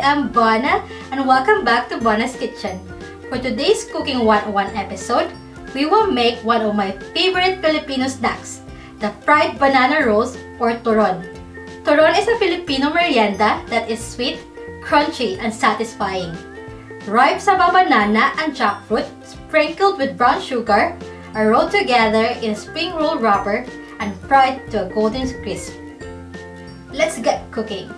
am Bona and welcome back to Bona's Kitchen. For today's Cooking 101 episode, we will make one of my favorite Filipino snacks, the fried banana rolls or turon. Turon is a Filipino merienda that is sweet, crunchy, and satisfying. Ripe saba banana and jackfruit sprinkled with brown sugar are rolled together in a spring roll wrapper and fried to a golden crisp. Let's get cooking!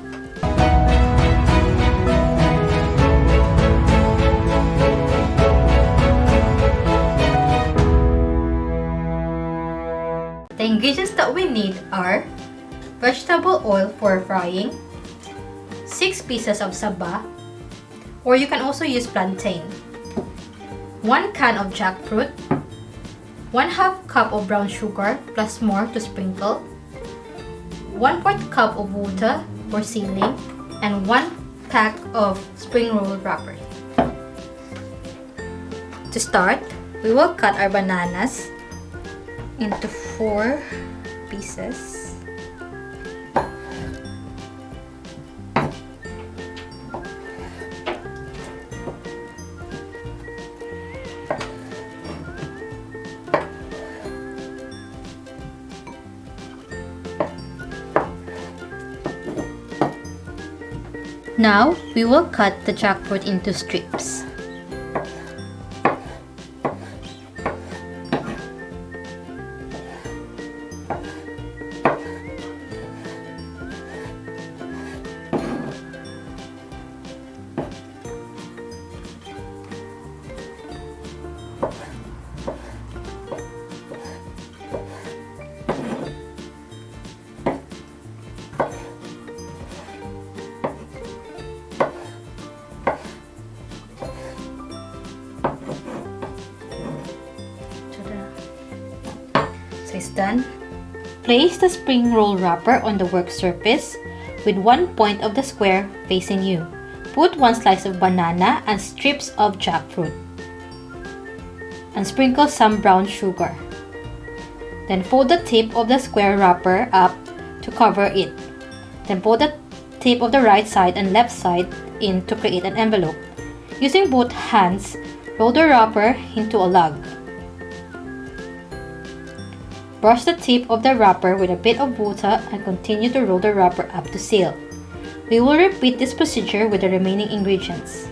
The ingredients that we need are vegetable oil for frying, 6 pieces of saba, or you can also use plantain, 1 can of jackfruit, 1/2 cup of brown sugar plus more to sprinkle, 1/4 cup of water for sealing, and 1 pack of spring roll wrapper. To start, we will cut our bananas into 4 pieces. Now, we will cut the jackfruit into strips. So it's done. Place the spring roll wrapper on the work surface with one point of the square facing you. Put 1 slice of banana and strips of jackfruit and sprinkle some brown sugar. Then fold the tip of the square wrapper up to cover it. Then fold the tip of the right side and left side in to create an envelope. Using both hands, roll the wrapper into a log. Brush the tip of the wrapper with a bit of water and continue to roll the wrapper up to seal. We will repeat this procedure with the remaining ingredients.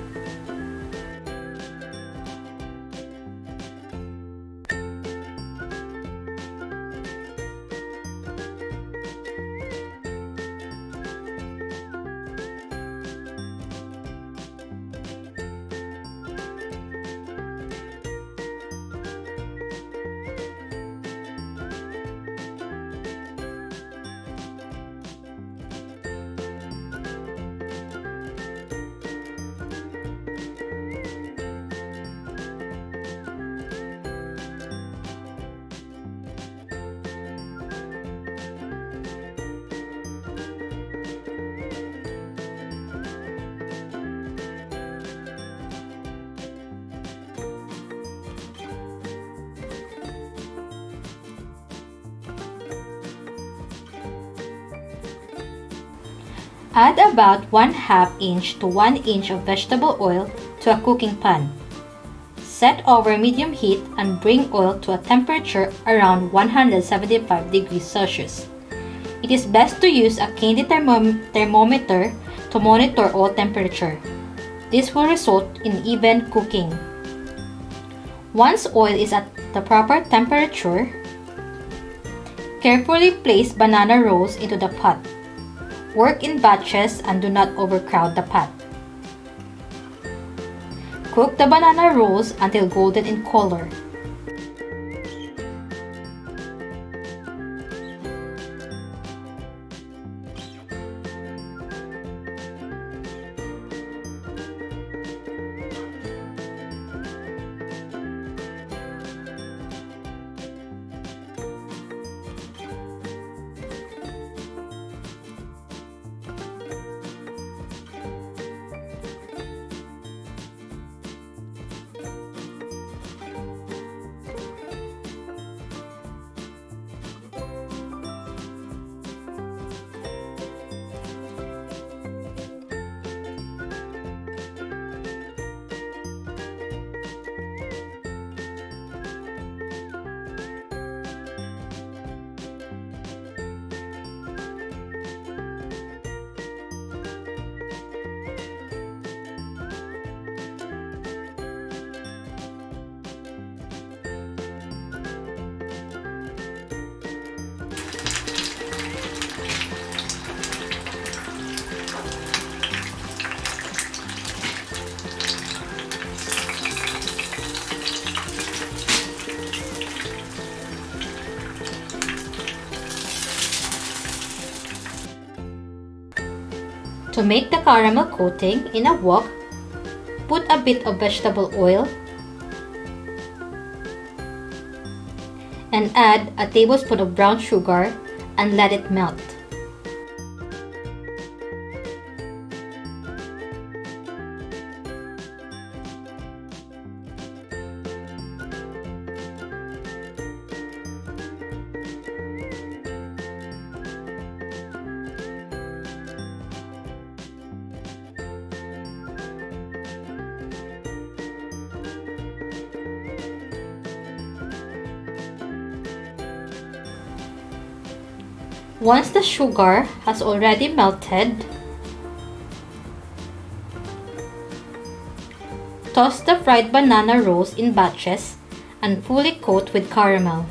Add about 1/2 inch to 1 inch of vegetable oil to a cooking pan. Set over medium heat and bring oil to a temperature around 175 degrees Celsius. It is best to use a candy thermometer to monitor oil temperature. This will result in even cooking. Once oil is at the proper temperature, carefully place banana rolls into the pot. Work in batches and do not overcrowd the pot. Cook the banana rolls until golden in color. To make the caramel coating in a wok, put a bit of vegetable oil and add a tablespoon of brown sugar and let it melt. Once the sugar has already melted, toss the fried banana rolls in batches and fully coat with caramel.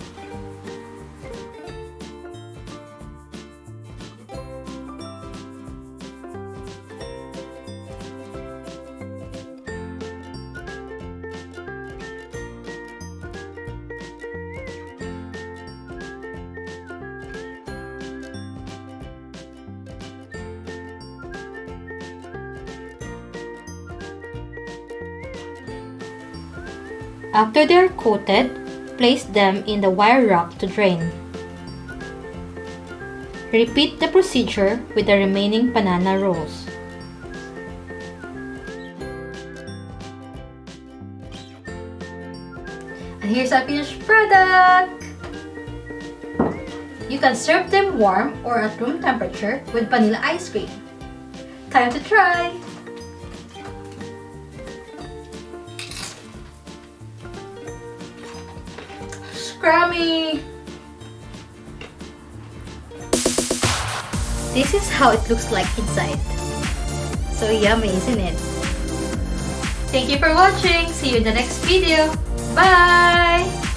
After they are coated, place them in the wire rack to drain. Repeat the procedure with the remaining banana rolls. And here's our finished product! You can serve them warm or at room temperature with vanilla ice cream. Time to try! Scrummy! This is how it looks like inside. So yummy, isn't it? Thank you for watching. See you in the next video. Bye!